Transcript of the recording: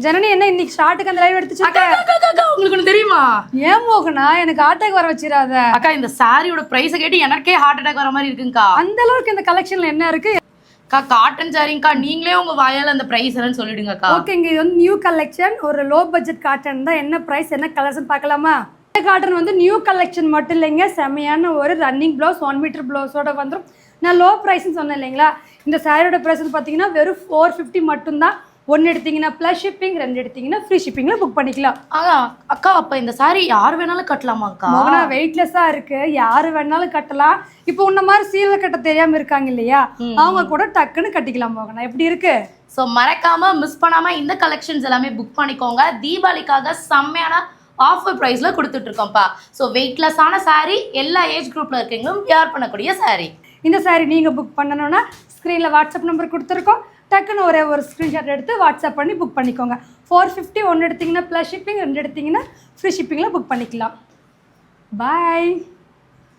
ஜனனி என்ன இன்னைக்கு ஷார்ட்டுக்கு அந்த லைவ் எடுத்து உங்களுக்கு ஒன்று தெரியுமா? ஏன் மோகனா எனக்கு ஹார்ட் அட்டாக் வர வச்சிடாத. அக்கா இந்த சாரியோட பிரைஸை கேட்டு எனக்கே ஹார்ட் அட்டாக் வர மாதிரி இருக்குங்கக்கா. அந்த அளவுக்கு இந்த கலெக்ஷன்ல என்ன இருக்கு? அக்கா காட்டன் சாரிங்கக்கா, நீங்களே உங்க வாயால அந்த பிரைஸ் என்னன்னு சொல்லிடுங்கக்கா. ஓகேங்க, இது வந்து நியூ கலெக்ஷன், ஒரு லோ பட்ஜெட் காட்டன் தான். என்ன பிரைஸ் என்ன கலர்ஸ்னு பார்க்கலாமா? இந்த காட்டன் வந்து நியூ கலெக்ஷன் மட்டும் இல்லைங்க, செமையான ஒரு ரன்னிங் ப்ளவுஸ் 1 மீட்டர் ப்ளவுஸோட வந்துடும். நான் லோ ப்ரைஸ்ன்னு சொன்னேன் இல்லைங்களா? இந்த சாரியோட ப்ரைஸ் பார்த்தீங்கன்னா வெறும் 450 மட்டும்தான். 1 எடுத்தீங்கன்னா ப்ளஸ் ஷிப்பிங், 2 எடுத்தீங்கன்னா ஃப்ரீ ஷிப்பிங்கில் புக் பண்ணிக்கலாம். அக்கா அப்போ இந்த சாரி யார் வேணாலும் கட்டலாமாக்கா? மோகனா வெயிட்லெஸ்ஸாக இருக்கு, யார் வேணாலும் கட்டலாம். இப்போ உன்ன மாதிரி சீலை கட்ட தெரியாமல் இருக்காங்க இல்லையா, அவங்க கூட டக்குன்னு கட்டிக்கலாம். மோகனா எப்படி இருக்கு? ஸோ மறக்காம மிஸ் பண்ணாம இந்த கலெக்ஷன்ஸ் எல்லாமே புக் பண்ணிக்கோங்க. தீபாவளிக்காக செம்மையான ஆஃபர் ப்ரைஸில் கொடுத்துட்டு இருக்கோம்ப்பா. ஸோ வெயிட்லெஸ்ஸான சாரி, எல்லா ஏஜ் குரூப்பில் இருக்கீங்களும் வியர் பண்ணக்கூடிய சாரி. இந்த சாரி நீங்கள் புக் பண்ணணும்னா ஸ்க்ரீனில் வாட்ஸ்அப் நம்பர் கொடுத்துருக்கோம். டக்குன்னு ஒரு ஸ்க்ரீன்ஷாட் எடுத்து வாட்ஸ்அப் பண்ணி புக் பண்ணிக்கோங்க. 450 1 எடுத்திங்கன்னா ப்ளஸ் ஷிப்பிங், 2 எடுத்திங்கன்னா ஃப்ரீ ஷிப்பிங்கில் புக் பண்ணிக்கலாம். பாய்.